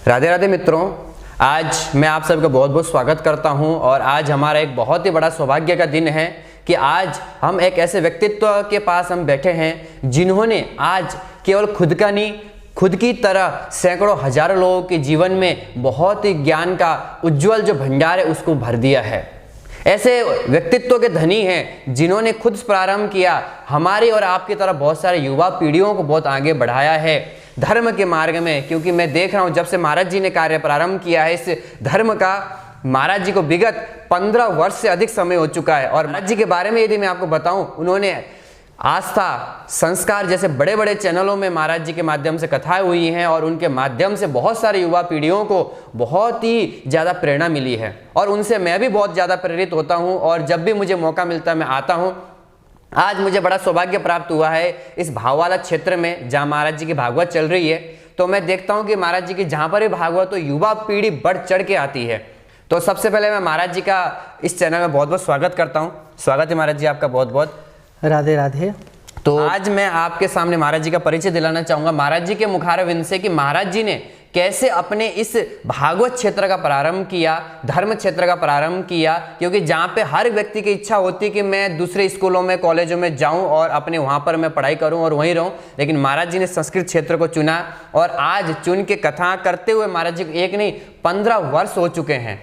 राधे राधे मित्रों, आज मैं आप सबका बहुत बहुत स्वागत करता हूं और आज हमारा एक बहुत ही बड़ा सौभाग्य का दिन है कि आज हम एक ऐसे व्यक्तित्व के पास हम बैठे हैं जिन्होंने आज केवल खुद का नहीं, खुद की तरह सैकड़ों हजारों लोगों के जीवन में बहुत ही ज्ञान का उज्जवल जो भंडार है उसको भर दिया है। ऐसे व्यक्तित्व के धनी हैं जिन्होंने खुद प्रारंभ किया, हमारी और आपकी तरह बहुत सारे युवा पीढ़ियों को बहुत आगे बढ़ाया है धर्म के मार्ग में। क्योंकि मैं देख रहा हूं जब से महाराज जी ने कार्य प्रारंभ किया है इस धर्म का, महाराज जी को विगत 15 वर्ष से अधिक समय हो चुका है। और महाराज जी के बारे में यदि मैं आपको बताऊं, उन्होंने आस्था, संस्कार जैसे बड़े बड़े चैनलों में महाराज जी के माध्यम से कथाएं हुई हैं और उनके माध्यम से बहुत सारे युवा पीढ़ियों को बहुत ही ज़्यादा प्रेरणा मिली है और उनसे मैं भी बहुत ज़्यादा प्रेरित होता हूं और जब भी मुझे मौका मिलता है मैं आता हूं। आज मुझे बड़ा सौभाग्य प्राप्त हुआ है इस भाव वाला क्षेत्र में जहाँ महाराज जी की भागवत चल रही है, तो मैं देखता हूँ कि महाराज जी की जहाँ पर भी भागवत तो युवा पीढ़ी बढ़ चढ़ के आती है। तो सबसे पहले मैं महाराज जी का इस चैनल में बहुत बहुत स्वागत करता हूँ। स्वागत है महाराज जी आपका बहुत बहुत। राधे राधे। तो आज मैं आपके सामने महाराज जी का परिचय दिलाना चाहूंगा महाराज जी के मुखारविंद से कि महाराज जी ने कैसे अपने इस भागवत क्षेत्र का प्रारंभ किया, धर्म क्षेत्र का प्रारंभ किया। क्योंकि जहाँ पे हर व्यक्ति की इच्छा होती कि मैं दूसरे स्कूलों में, कॉलेजों में जाऊं और अपने वहाँ पर मैं पढ़ाई करूं और वहीं रहूं, लेकिन महाराज जी ने संस्कृत क्षेत्र को चुना और आज चुन के कथा करते हुए महाराज जी को एक नहीं 15 वर्ष हो चुके हैं।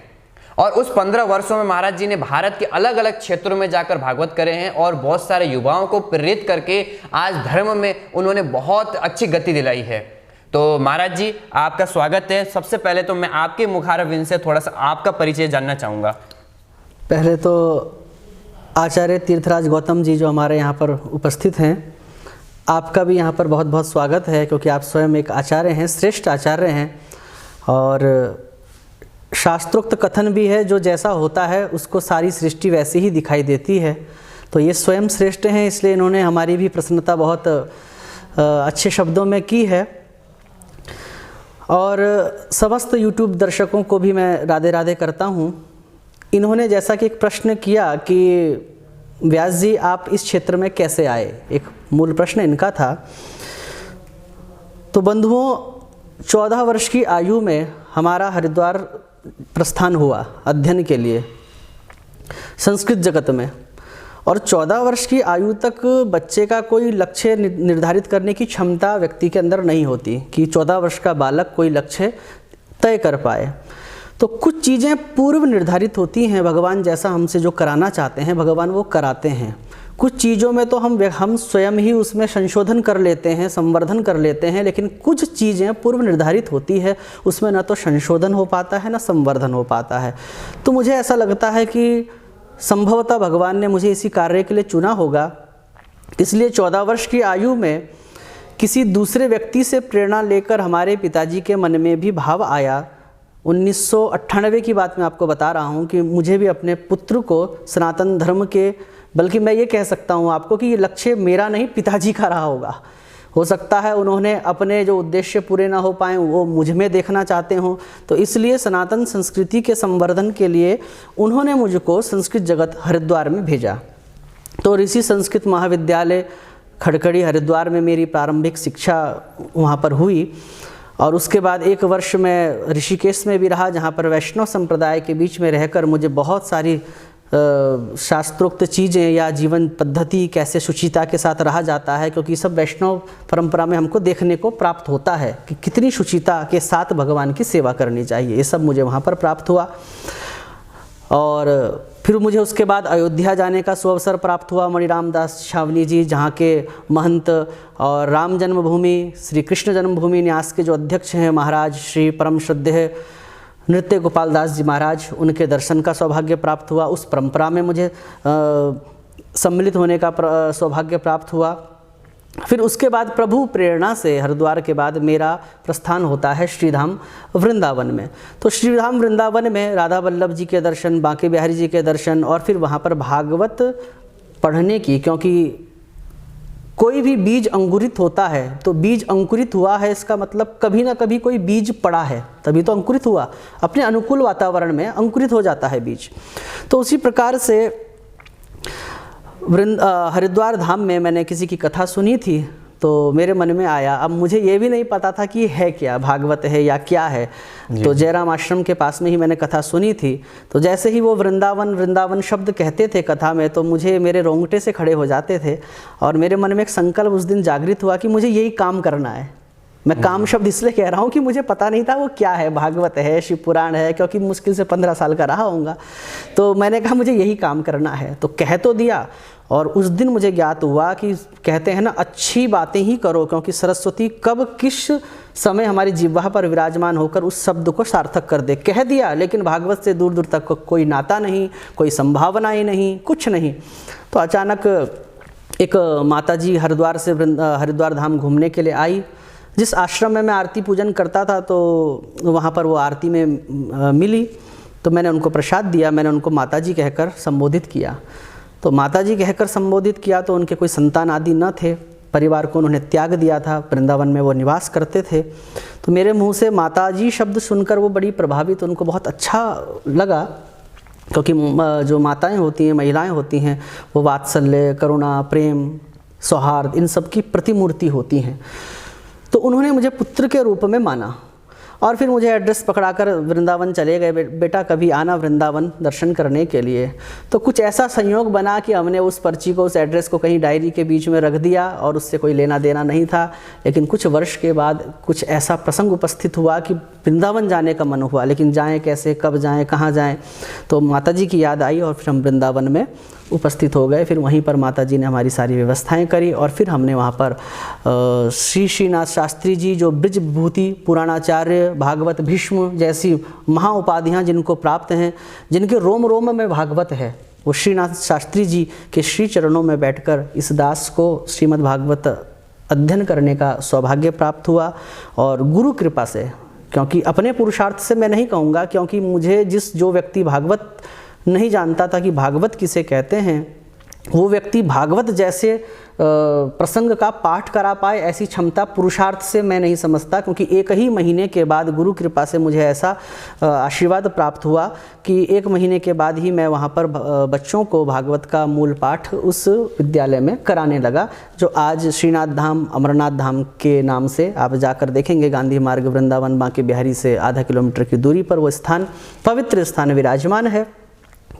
और उस 15 वर्षों में महाराज जी ने भारत के अलग अलग क्षेत्रों में जाकर भागवत करे हैं और बहुत सारे युवाओं को प्रेरित करके आज धर्म में उन्होंने बहुत अच्छी गति दिलाई है। तो महाराज जी आपका स्वागत है। सबसे पहले तो मैं आपके मुखारविंद से थोड़ा सा आपका परिचय जानना चाहूँगा। पहले तो आचार्य तीर्थराज गौतम जी जो हमारे यहाँ पर उपस्थित हैं, आपका भी यहाँ पर बहुत बहुत स्वागत है क्योंकि आप स्वयं एक आचार्य हैं, श्रेष्ठ आचार्य हैं और शास्त्रोक्त कथन भी है जो जैसा होता है उसको सारी सृष्टि वैसी ही दिखाई देती है। तो ये स्वयं श्रेष्ठ हैं, इसलिए इन्होंने हमारी भी प्रसन्नता बहुत अच्छे शब्दों में की है। और समस्त YouTube दर्शकों को भी मैं राधे राधे करता हूँ। इन्होंने जैसा कि एक प्रश्न किया कि व्यास जी आप इस क्षेत्र में कैसे आए, एक मूल प्रश्न इनका था। तो बंधुओं, 14 वर्ष की आयु में हमारा हरिद्वार प्रस्थान हुआ अध्ययन के लिए संस्कृत जगत में। और 14 वर्ष की आयु तक बच्चे का कोई लक्ष्य निर्धारित करने की क्षमता व्यक्ति के अंदर नहीं होती कि 14 वर्ष का बालक कोई लक्ष्य तय कर पाए। तो कुछ चीज़ें पूर्व निर्धारित होती हैं, भगवान जैसा हमसे जो कराना चाहते हैं भगवान वो कराते हैं। कुछ चीज़ों में तो हम स्वयं ही उसमें संशोधन कर लेते हैं, संवर्धन कर लेते हैं, लेकिन कुछ चीज़ें पूर्व निर्धारित होती है उसमें ना तो संशोधन हो पाता है ना संवर्धन हो पाता है। तो मुझे ऐसा लगता है कि संभवतः भगवान ने मुझे इसी कार्य के लिए चुना होगा। इसलिए 14 वर्ष की आयु में किसी दूसरे व्यक्ति से प्रेरणा लेकर हमारे पिताजी के मन में भी भाव आया। 1998 की बात मैं आपको बता रहा हूँ कि मुझे भी अपने पुत्र को सनातन धर्म के, बल्कि मैं ये कह सकता हूँ आपको कि ये लक्ष्य मेरा नहीं पिताजी का रहा होगा। हो सकता है उन्होंने अपने जो उद्देश्य पूरे ना हो पाए वो मुझ में देखना चाहते हों, तो इसलिए सनातन संस्कृति के संवर्धन के लिए उन्होंने मुझको संस्कृत जगत हरिद्वार में भेजा। तो ऋषि संस्कृत महाविद्यालय खड़खड़ी हरिद्वार में मेरी प्रारंभिक शिक्षा वहाँ पर हुई। और उसके बाद 1 वर्ष में ऋषिकेश में भी रहा, जहाँ पर वैष्णव संप्रदाय के बीच में रहकर मुझे बहुत सारी शास्त्रोक्त चीज़ें या जीवन पद्धति कैसे शुचिता के साथ रहा जाता है, क्योंकि सब वैष्णव परंपरा में हमको देखने को प्राप्त होता है कि कितनी शुचिता के साथ भगवान की सेवा करनी चाहिए। ये सब मुझे वहाँ पर प्राप्त हुआ। और फिर मुझे उसके बाद अयोध्या जाने का सुअवसर प्राप्त हुआ। मणि रामदास छावनी जी जहाँ के महंत और राम जन्मभूमि, श्री कृष्ण जन्मभूमि न्यास के जो अध्यक्ष हैं महाराज श्री परम श्रद्धेय नृत्य गोपाल दास जी महाराज, उनके दर्शन का सौभाग्य प्राप्त हुआ। उस परंपरा में मुझे सम्मिलित होने का सौभाग्य प्राप्त हुआ। फिर उसके बाद प्रभु प्रेरणा से हरिद्वार के बाद मेरा प्रस्थान होता है श्रीधाम वृंदावन में। तो श्रीधाम वृंदावन में राधा वल्लभ जी के दर्शन, बांके बिहारी जी के दर्शन और फिर वहाँ पर भागवत पढ़ने की, क्योंकि कोई भी बीज अंकुरित होता है तो बीज अंकुरित हुआ है इसका मतलब कभी ना कभी कोई बीज पड़ा है तभी तो अंकुरित हुआ, अपने अनुकूल वातावरण में अंकुरित हो जाता है बीज। तो उसी प्रकार से हरिद्वार धाम में मैंने किसी की कथा सुनी थी तो मेरे मन में आया। अब मुझे ये भी नहीं पता था कि ये है क्या, भागवत है या क्या है। तो जयराम आश्रम के पास में ही मैंने कथा सुनी थी। तो जैसे ही वो वृंदावन वृंदावन शब्द कहते थे कथा में, तो मुझे मेरे रोंगटे से खड़े हो जाते थे और मेरे मन में एक संकल्प उस दिन जागृत हुआ कि मुझे यही काम करना है। मैं काम शब्द इसलिए कह रहा हूँ कि मुझे पता नहीं था वो क्या है, भागवत है, शिव पुराण है, क्योंकि मुश्किल से 15 साल का रहा होऊंगा। तो मैंने कहा मुझे यही काम करना है, तो कह तो दिया। और उस दिन मुझे ज्ञात हुआ कि कहते हैं ना, अच्छी बातें ही करो, क्योंकि सरस्वती कब किस समय हमारी जिह्वा पर विराजमान होकर उस शब्द को सार्थक कर दे। कह दिया, लेकिन भागवत से दूर दूर तक कोई नाता नहीं, कोई संभावना ही नहीं, कुछ नहीं। तो अचानक एक माताजी हरिद्वार से हरिद्वार धाम घूमने के लिए आई। जिस आश्रम में मैं आरती पूजन करता था, तो वहाँ पर वो आरती में मिली। तो मैंने उनको प्रसाद दिया, मैंने उनको माताजी कहकर संबोधित किया। तो माताजी कहकर संबोधित किया तो उनके कोई संतान आदि न थे, परिवार को उन्होंने त्याग दिया था, वृंदावन में वो निवास करते थे। तो मेरे मुंह से माताजी शब्द सुनकर वो बड़ी प्रभावित, उनको बहुत अच्छा लगा, क्योंकि जो माताएं होती हैं, महिलाएं होती हैं, वो वात्सल्य, करुणा, प्रेम, सौहार्द, इन सब की प्रतिमूर्ति होती हैं। तो उन्होंने मुझे पुत्र के रूप में माना और फिर मुझे एड्रेस पकड़ाकर वृंदावन चले गए। बेटा कभी आना वृंदावन दर्शन करने के लिए। तो कुछ ऐसा संयोग बना कि हमने उस पर्ची को, उस एड्रेस को कहीं डायरी के बीच में रख दिया और उससे कोई लेना देना नहीं था। लेकिन कुछ वर्ष के बाद कुछ ऐसा प्रसंग उपस्थित हुआ कि वृंदावन जाने का मन हुआ, लेकिन जाएँ कैसे, कब जाएँ, कहाँ जाएँ। तो माताजी की याद आई और फिर हम वृंदावन में उपस्थित हो गए। फिर वहीं पर माताजी ने हमारी सारी व्यवस्थाएं करी और फिर हमने वहाँ पर श्री श्रीनाथ शास्त्री जी, जो ब्रज विभूति, पुराणाचार्य, भागवत भीष्म जैसी महा उपाधियाँ जिनको प्राप्त हैं, जिनके रोम रोम में भागवत है, वो श्रीनाथ शास्त्री जी के श्री चरणों में बैठकर इस दास को श्रीमद् भागवत अध्ययन करने का सौभाग्य प्राप्त हुआ। और गुरु कृपा से, क्योंकि अपने पुरुषार्थ से मैं नहीं कहूँगा, क्योंकि मुझे जो व्यक्ति भागवत नहीं जानता था कि भागवत किसे कहते हैं, वो व्यक्ति भागवत जैसे प्रसंग का पाठ करा पाए, ऐसी क्षमता पुरुषार्थ से मैं नहीं समझता। क्योंकि एक ही महीने के बाद गुरु कृपा से मुझे ऐसा आशीर्वाद प्राप्त हुआ कि 1 महीने के बाद ही मैं वहाँ पर बच्चों को भागवत का मूल पाठ उस विद्यालय में कराने लगा, जो आज श्रीनाथ धाम, अमरनाथ धाम के नाम से आप जाकर देखेंगे। गांधी मार्ग, वृंदावन, बांके बिहारी से आधा किलोमीटर की दूरी पर वो स्थान, पवित्र स्थान विराजमान है।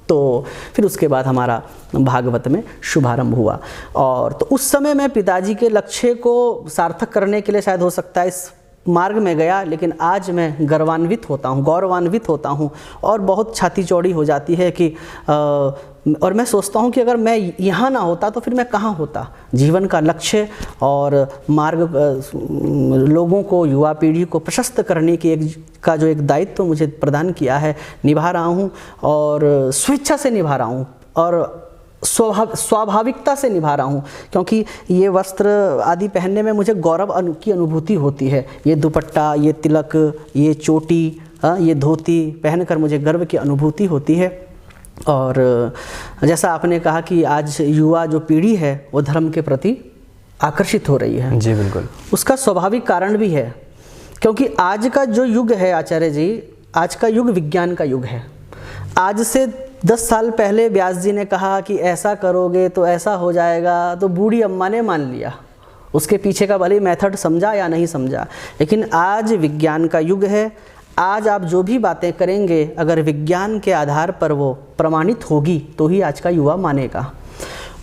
तो फिर उसके बाद हमारा भागवत में शुभारंभ हुआ। और तो उस समय मैं पिताजी के लक्ष्य को सार्थक करने के लिए शायद हो सकता है इस मार्ग में गया, लेकिन आज मैं गौरवान्वित होता हूँ और बहुत छाती चौड़ी हो जाती है कि और मैं सोचता हूँ कि अगर मैं यहाँ ना होता तो फिर मैं कहाँ होता। जीवन का लक्ष्य और मार्ग, लोगों को, युवा पीढ़ी को प्रशस्त करने की जो एक दायित्व मुझे प्रदान किया है, निभा रहा हूँ और स्वेच्छा से निभा रहा हूँ और स्वाभाविकता से निभा रहा हूँ। क्योंकि ये वस्त्र आदि पहनने में मुझे गौरव की अनुभूति होती है। ये दुपट्टा, ये तिलक, ये चोटी, ये धोती पहनकर मुझे गर्व की अनुभूति होती है। और जैसा आपने कहा कि आज युवा जो पीढ़ी है वो धर्म के प्रति आकर्षित हो रही है। जी बिल्कुल। उसका स्वाभाविक कारण भी है, क्योंकि आज का जो युग है आचार्य जी, आज का युग विज्ञान का युग है। आज से 10 साल पहले व्यास जी ने कहा कि ऐसा करोगे तो ऐसा हो जाएगा, तो बूढ़ी अम्मा ने मान लिया। उसके पीछे का भले मेथड समझा या नहीं समझा, लेकिन आज विज्ञान का युग है। आज आप जो भी बातें करेंगे, अगर विज्ञान के आधार पर वो प्रमाणित होगी तो ही आज का युवा मानेगा।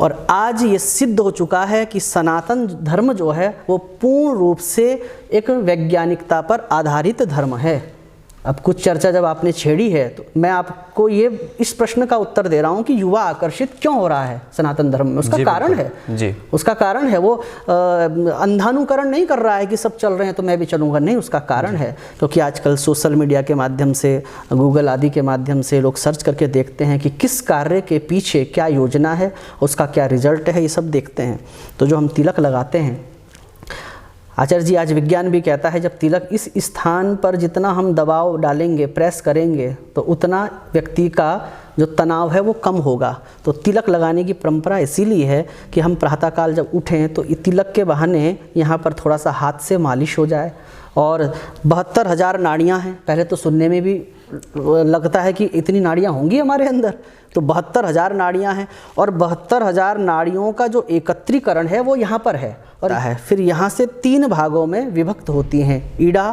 और आज ये सिद्ध हो चुका है कि सनातन धर्म जो है वो पूर्ण रूप से एक वैज्ञानिकता पर आधारित धर्म है। अब कुछ चर्चा जब आपने छेड़ी है तो मैं आपको इस प्रश्न का उत्तर दे रहा हूँ कि युवा आकर्षित क्यों हो रहा है सनातन धर्म में। उसका कारण है जी, उसका कारण है वो अंधानुकरण नहीं कर रहा है कि सब चल रहे हैं तो मैं भी चलूँगा, नहीं, उसका कारण है क्योंकि आजकल सोशल मीडिया के माध्यम से, गूगल आदि के माध्यम से लोग सर्च करके देखते हैं कि किस कार्य के पीछे क्या योजना है, उसका क्या रिजल्ट है, ये सब देखते हैं। तो जो हम तिलक लगाते हैं, आचार्य जी आज विज्ञान भी कहता है जब तिलक इस स्थान पर जितना हम दबाव डालेंगे, प्रेस करेंगे, तो उतना व्यक्ति का जो तनाव है वो कम होगा। तो तिलक लगाने की परंपरा इसीलिए है कि हम प्रातःकाल जब उठें तो तिलक के बहाने यहाँ पर थोड़ा सा हाथ से मालिश हो जाए और 72,000 नाड़ियाँ हैं। पहले तो सुनने में भी लगता है कि इतनी नाड़ियाँ होंगी हमारे अंदर, तो 72,000 नाड़ियाँ हैं और 72,000 नाड़ियों का जो एकत्रीकरण है वो यहाँ पर है और फिर यहाँ से 3 भागों में विभक्त होती हैं, ईड़ा,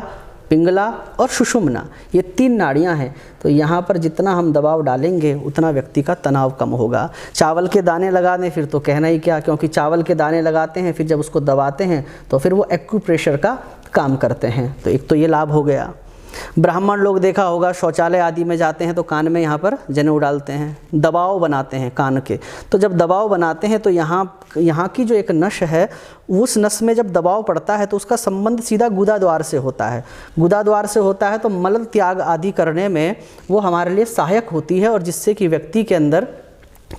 पिंगला और सुषुम्ना, ये 3 नाड़ियाँ हैं। तो यहाँ पर जितना हम दबाव डालेंगे उतना व्यक्ति का तनाव कम होगा। चावल के दाने लगा दें फिर तो कहना ही क्या, क्योंकि चावल के दाने लगाते हैं फिर जब उसको दबाते हैं तो फिर वो एक्यूप्रेशर का काम करते हैं। तो एक तो ये लाभ हो गया। ब्राह्मण लोग देखा होगा शौचालय आदि में जाते हैं तो कान में यहाँ पर जनेऊ डालते हैं, दबाव बनाते हैं कान के। तो जब दबाव बनाते हैं तो यहाँ की जो एक नस है, उस नस में जब दबाव पड़ता है तो उसका संबंध सीधा गुदा द्वार से होता है। गुदा द्वार से होता है तो मल त्याग आदि करने में वो हमारे लिए सहायक होती है और जिससे कि व्यक्ति के अंदर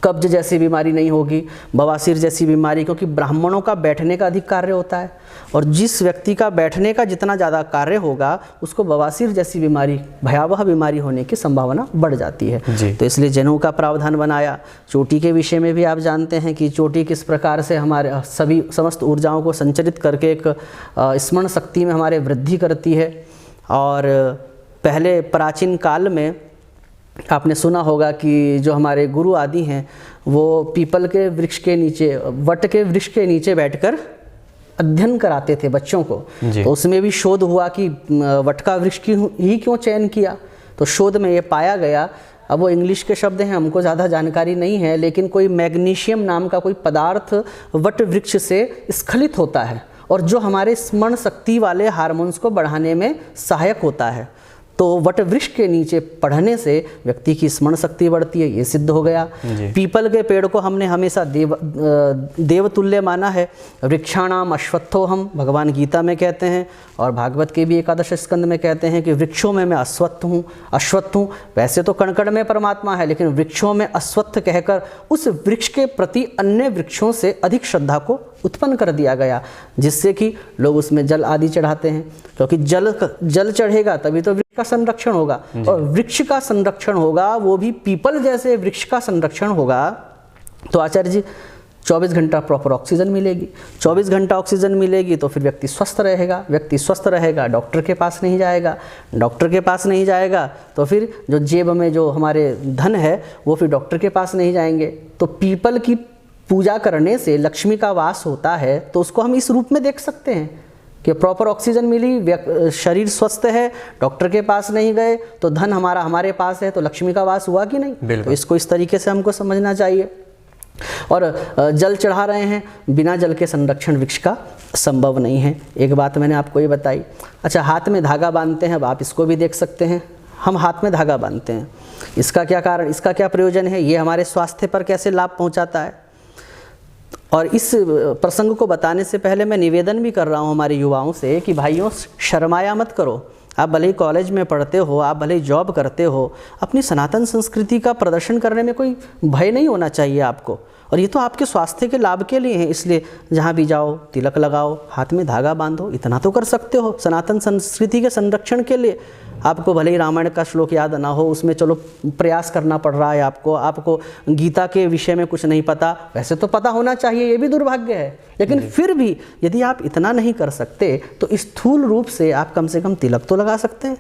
कब्ज जैसी बीमारी नहीं होगी, बवासीर जैसी बीमारी, क्योंकि ब्राह्मणों का बैठने का अधिक कार्य होता है और जिस व्यक्ति का बैठने का जितना ज़्यादा कार्य होगा उसको बवासीर जैसी बीमारी, भयावह बीमारी होने की संभावना बढ़ जाती है। तो इसलिए जनेऊ का प्रावधान बनाया। चोटी के विषय में भी आप जानते हैं कि चोटी किस प्रकार से हमारे समस्त ऊर्जाओं को संचरित करके एक स्मरण शक्ति में हमारे वृद्धि करती है। और पहले प्राचीन काल में आपने सुना होगा कि जो हमारे गुरु आदि हैं वो पीपल के वृक्ष के नीचे, वट के वृक्ष के नीचे बैठकर अध्ययन कराते थे बच्चों को। तो उसमें भी शोध हुआ कि वट का वृक्ष ही क्यों चयन किया। तो शोध में ये पाया गया, अब वो इंग्लिश के शब्द हैं, हमको ज़्यादा जानकारी नहीं है, लेकिन कोई मैग्नीशियम नाम का कोई पदार्थ वट वृक्ष से स्खलित होता है और जो हमारे स्मरण शक्ति वाले हार्मोन्स को बढ़ाने में सहायक होता है। तो वट वृक्ष के नीचे पढ़ने से व्यक्ति की स्मरण शक्ति बढ़ती है, ये सिद्ध हो गया। पीपल के पेड़ को हमने हमेशा देवतुल्य माना है। वृक्षाणाम अश्वत्थो हम, भगवान गीता में कहते हैं और भागवत के भी 11 स्कंद में कहते हैं कि वृक्षों में मैं अश्वत्थ हूँ। वैसे तो कण में परमात्मा है, लेकिन वृक्षों में अश्वत्थ कहकर उस वृक्ष के प्रति अन्य वृक्षों से अधिक श्रद्धा को उत्पन्न कर दिया गया, जिससे कि लोग उसमें जल आदि चढ़ाते हैं, क्योंकि जल चढ़ेगा तभी तो वृक्ष का संरक्षण होगा और वृक्ष का संरक्षण होगा वो भी पीपल जैसे वृक्ष का संरक्षण होगा। तो आचार्य जी 24 घंटा प्रॉपर ऑक्सीजन मिलेगी, 24 घंटा ऑक्सीजन मिलेगी तो फिर व्यक्ति स्वस्थ रहेगा, डॉक्टर के पास नहीं जाएगा, तो फिर जो जेब में जो हमारे धन है वो फिर डॉक्टर के पास नहीं जाएंगे। तो पीपल की पूजा करने से लक्ष्मी का वास होता है, तो उसको हम इस रूप में देख सकते हैं कि प्रॉपर ऑक्सीजन मिली, शरीर स्वस्थ है, डॉक्टर के पास नहीं गए तो धन हमारे पास है, तो लक्ष्मी का वास हुआ कि नहीं। तो इसको इस तरीके से हमको समझना चाहिए। और जल चढ़ा रहे हैं, बिना जल के संरक्षण वृक्ष का संभव नहीं है। एक बात मैंने आपको ये बताई। अच्छा, हाथ में धागा बांधते हैं, अब आप इसको भी देख सकते हैं। हम हाथ में धागा बांधते हैं, इसका क्या कारण, इसका क्या प्रयोजन है, ये हमारे स्वास्थ्य पर कैसे लाभ पहुंचाता है। और इस प्रसंग को बताने से पहले मैं निवेदन भी कर रहा हूँ हमारे युवाओं से कि भाइयों, शर्माया मत करो। आप भले ही कॉलेज में पढ़ते हो, आप भले ही जॉब करते हो, अपनी सनातन संस्कृति का प्रदर्शन करने में कोई भय नहीं होना चाहिए आपको। और ये तो आपके स्वास्थ्य के लाभ के लिए है, इसलिए जहाँ भी जाओ तिलक लगाओ, हाथ में धागा बांधो, इतना तो कर सकते हो सनातन संस्कृति के संरक्षण के लिए। आपको भले ही रामायण का श्लोक याद ना हो, उसमें चलो प्रयास करना पड़ रहा है आपको गीता के विषय में कुछ नहीं पता, वैसे तो पता होना चाहिए, ये भी दुर्भाग्य है। लेकिन फिर भी यदि आप इतना नहीं कर सकते तो स्थूल रूप से आप कम से कम तिलक तो लगा सकते हैं।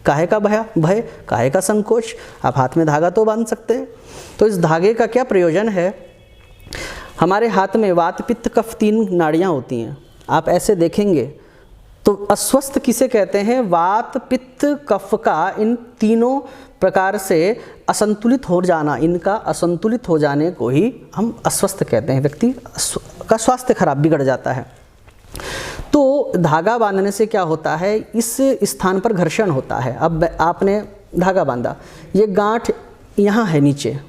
काहे का भय, काहे का संकोच, आप हाथ में धागा तो बांध सकते हैं। तो इस धागे का क्या प्रयोजन है, हमारे हाथ में वात पित्त कफ 3 नाड़ियाँ होती हैं। आप ऐसे देखेंगे तो अस्वस्थ किसे कहते हैं, वात पित्त कफ का इन तीनों प्रकार से असंतुलित हो जाना, इनका असंतुलित हो जाने को ही हम अस्वस्थ कहते हैं। व्यक्ति का स्वास्थ्य खराब बिगड़ जाता है। तो धागा बांधने से क्या होता है, इस स्थान पर घर्षण होता है। अब आपने धागा बांधा, ये गांठ यहाँ है नीचे,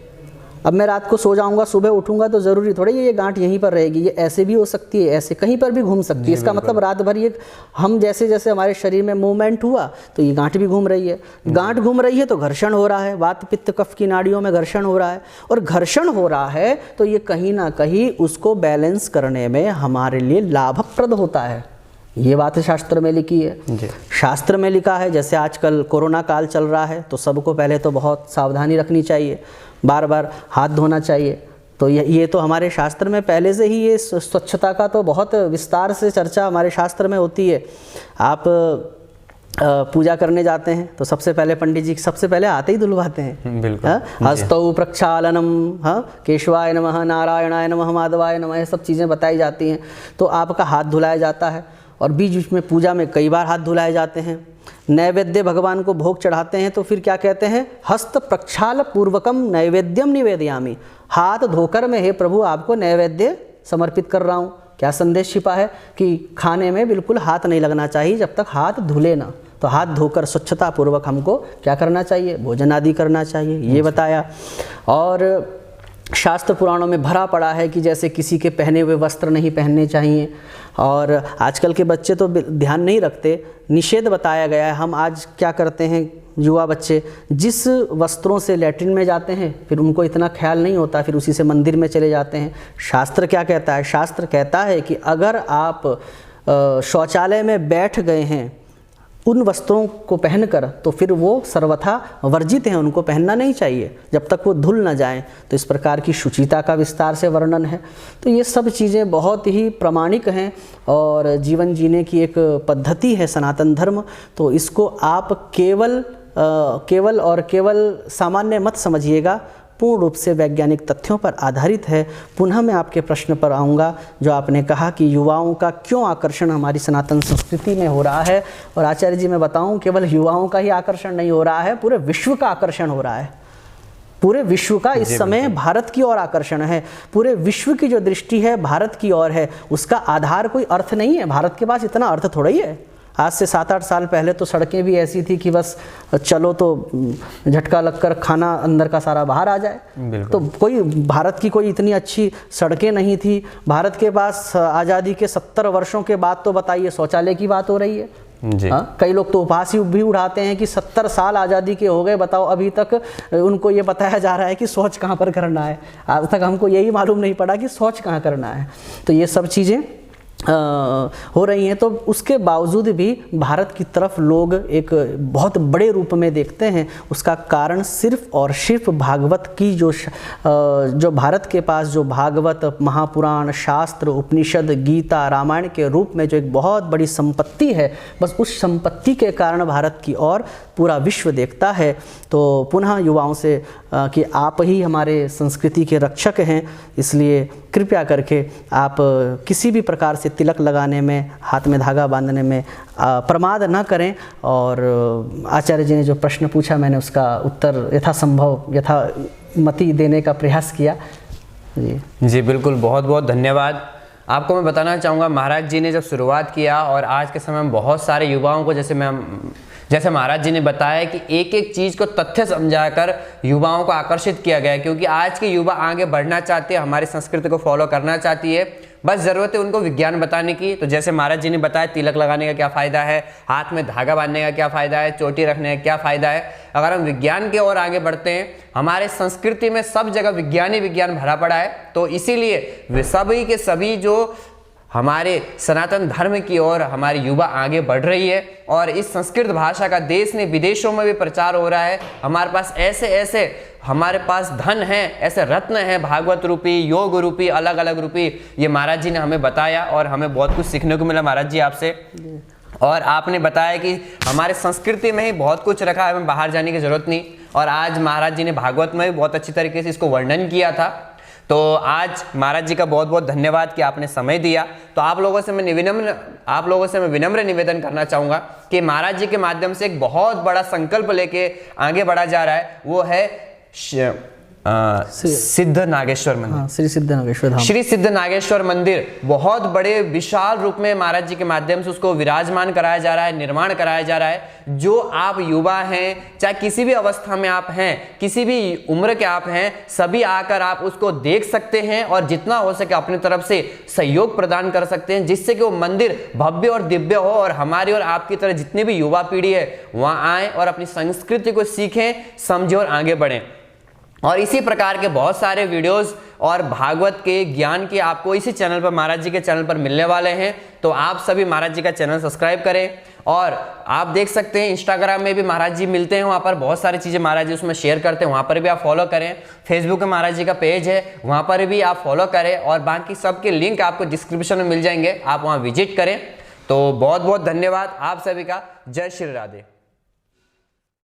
अब मैं रात को सो जाऊंगा, सुबह उठूंगा तो ज़रूरी थोड़ी ये गांठ यहीं पर रहेगी, ये ऐसे भी हो सकती है, ऐसे कहीं पर भी घूम सकती है। इसका मतलब रात भर ये हम जैसे जैसे हमारे शरीर में मूवमेंट हुआ तो ये गांठ भी घूम रही है। गांठ घूम रही है तो घर्षण हो रहा है, वात पित्त कफ की नाड़ियों में घर्षण हो रहा है, और घर्षण हो रहा है तो ये कहीं ना कहीं उसको बैलेंस करने में हमारे लिए लाभप्रद होता है। ये बात शास्त्र में लिखी है। शास्त्र में लिखा है, जैसे आजकल कोरोना काल चल रहा है तो सबको पहले तो बहुत सावधानी रखनी चाहिए, बार बार हाथ धोना चाहिए, तो ये तो हमारे शास्त्र में पहले से ही ये स्वच्छता का तो बहुत विस्तार से चर्चा हमारे शास्त्र में होती है। आप पूजा करने जाते हैं तो सबसे पहले पंडित जी सबसे पहले हाथ ही धुलवाते हैं। बिल्कुल। हस्तौ प्रक्षालनम, केशवाय नमः, नारायणाय नमः, माधवाय नमः, ये सब चीज़ें बताई जाती हैं। तो आपका हाथ धुलाया जाता है और बीच बीच में पूजा में कई बार हाथ धुलाए जाते हैं। नैवेद्य भगवान को भोग चढ़ाते हैं तो फिर क्या कहते हैं, हस्त प्रक्षाल पूर्वकम नैवेद्यम निवेदयामि, हाथ धोकर मैं हे प्रभु आपको नैवेद्य समर्पित कर रहा हूँ। क्या संदेश छिपा है कि खाने में बिल्कुल हाथ नहीं लगना चाहिए जब तक हाथ धुले ना। तो हाथ धोकर स्वच्छता पूर्वक हमको क्या करना चाहिए, भोजन आदि करना चाहिए, ये बताया। और शास्त्र पुराणों में भरा पड़ा है कि जैसे किसी के पहने हुए वस्त्र नहीं पहनने चाहिए। और आजकल के बच्चे तो ध्यान नहीं रखते, निषेध बताया गया है। हम आज क्या करते हैं, युवा बच्चे जिस वस्त्रों से लैट्रिन में जाते हैं फिर उनको इतना ख्याल नहीं होता, फिर उसी से मंदिर में चले जाते हैं। शास्त्र क्या कहता है, शास्त्र कहता है कि अगर आप शौचालय में बैठ गए हैं उन वस्त्रों को पहनकर तो फिर वो सर्वथा वर्जित हैं, उनको पहनना नहीं चाहिए जब तक वो धुल ना जाएं। तो इस प्रकार की शुचिता का विस्तार से वर्णन है। तो ये सब चीज़ें बहुत ही प्रामाणिक हैं और जीवन जीने की एक पद्धति है सनातन धर्म। तो इसको आप केवल सामान्य मत समझिएगा, पूर्ण रूप से वैज्ञानिक तथ्यों पर आधारित है। पुनः मैं आपके प्रश्न पर आऊँगा जो आपने कहा कि युवाओं का क्यों आकर्षण हमारी सनातन संस्कृति में हो रहा है। और आचार्य जी मैं बताऊँ, केवल युवाओं का ही आकर्षण नहीं हो रहा है, पूरे विश्व का आकर्षण हो रहा है। पूरे विश्व का इस समय भारत की ओर आकर्षण है। पूरे विश्व की जो दृष्टि है भारत की ओर है। उसका आधार कोई अर्थ नहीं है, भारत के पास इतना अर्थ थोड़ा ही है। आज से 7-8 साल पहले तो सड़कें भी ऐसी थी कि बस चलो तो झटका लगकर खाना अंदर का सारा बाहर आ जाए। तो कोई भारत की कोई इतनी अच्छी सड़कें नहीं थी। भारत के पास आज़ादी के 70 वर्षों के बाद तो बताइए शौचालय की बात हो रही है जी। कई लोग तो उपहास भी उड़ाते हैं कि 70 साल आज़ादी के हो गए, बताओ अभी तक उनको ये बताया जा रहा है कि शौच कहाँ पर करना है। आज तक हमको यही मालूम नहीं पड़ा कि शौच कहाँ करना है। तो ये सब चीज़ें हो रही हैं। तो उसके बावजूद भी भारत की तरफ लोग एक बहुत बड़े रूप में देखते हैं। उसका कारण सिर्फ और सिर्फ भागवत की जो भारत के पास जो भागवत, महापुराण, शास्त्र, उपनिषद, गीता, रामायण के रूप में जो एक बहुत बड़ी संपत्ति है, बस उस संपत्ति के कारण भारत की ओर पूरा विश्व देखता है। तो पुनः युवाओं से कि आप ही हमारे संस्कृति के रक्षक हैं, इसलिए कृपया करके आप किसी भी प्रकार से तिलक लगाने में, हाथ में धागा बांधने में प्रमाद न करें। और आचार्य जी ने जो प्रश्न पूछा मैंने उसका उत्तर यथासंभव यथामति देने का प्रयास किया। जी बिल्कुल, बहुत बहुत धन्यवाद। आपको मैं बताना चाहूँगा, महाराज जी ने जब शुरुआत किया और आज के समय में बहुत सारे युवाओं को जैसे महाराज जी ने बताया कि एक एक चीज़ को तथ्य समझाकर युवाओं को आकर्षित किया गया, क्योंकि आज के युवा आगे बढ़ना चाहते हैं, हमारी संस्कृति को फॉलो करना चाहती है। बस ज़रूरत है उनको विज्ञान बताने की। तो जैसे महाराज जी ने बताया तिलक लगाने का क्या फ़ायदा है, हाथ में धागा बांधने का क्या फ़ायदा है, चोटी रखने का क्या फ़ायदा है। अगर हम विज्ञान की ओर आगे बढ़ते हैं, हमारे संस्कृति में सब जगह विज्ञान ही विज्ञान भरा पड़ा है। तो इसीलिए वे सभी के सभी जो हमारे सनातन धर्म की ओर हमारी युवा आगे बढ़ रही है और इस संस्कृत भाषा का देश ने विदेशों में भी प्रचार हो रहा है। हमारे पास ऐसे हमारे पास धन है, ऐसे रत्न हैं, भागवत रूपी, योग रूपी, अलग अलग रूपी। ये महाराज जी ने हमें बताया और हमें बहुत कुछ सीखने को मिला महाराज जी आपसे। और आपने बताया कि हमारे संस्कृति में ही बहुत कुछ रखा है, हमें बाहर जाने की जरूरत नहीं। और आज महाराज जी ने भागवत में भी बहुत अच्छी तरीके से इसको वर्णन किया था। तो आज महाराज जी का बहुत बहुत धन्यवाद कि आपने समय दिया। तो आप लोगों से मैं विनम्र निवेदन करना चाहूँगा कि महाराज जी के माध्यम से एक बहुत बड़ा संकल्प लेके आगे बढ़ा जा रहा है, वो है सिद्ध नागेश्वर मंदिर। श्री सिद्ध नागेश्वर मंदिर बहुत बड़े विशाल रूप में महाराज जी के माध्यम से उसको विराजमान कराया जा रहा है, निर्माण कराया जा रहा है। जो आप युवा हैं, चाहे किसी भी अवस्था में आप हैं, किसी भी उम्र के आप हैं, सभी आकर आप उसको देख सकते हैं और जितना हो सके अपनी तरफ से सहयोग प्रदान कर सकते हैं, जिससे कि वो मंदिर भव्य और दिव्य हो और हमारी और आपकी तरह जितनी भी युवा पीढ़ी है वहाँ आए और अपनी संस्कृति को सीखें, समझें और आगे बढ़ें। और इसी प्रकार के बहुत सारे वीडियोस और भागवत के ज्ञान के आपको इसी चैनल पर, महाराज जी के चैनल पर मिलने वाले हैं। तो आप सभी महाराज जी का चैनल सब्सक्राइब करें। और आप देख सकते हैं इंस्टाग्राम में भी महाराज जी मिलते हैं, वहाँ पर बहुत सारी चीज़ें महाराज जी उसमें शेयर करते हैं, वहाँ पर भी आप फॉलो करें। फेसबुक में महाराज जी का पेज है, वहाँ पर भी आप फॉलो करें और बाकी सबके लिंक आपको डिस्क्रिप्शन में मिल जाएंगे, आप वहाँ विजिट करें। तो बहुत बहुत धन्यवाद आप सभी का। जय श्री राधे।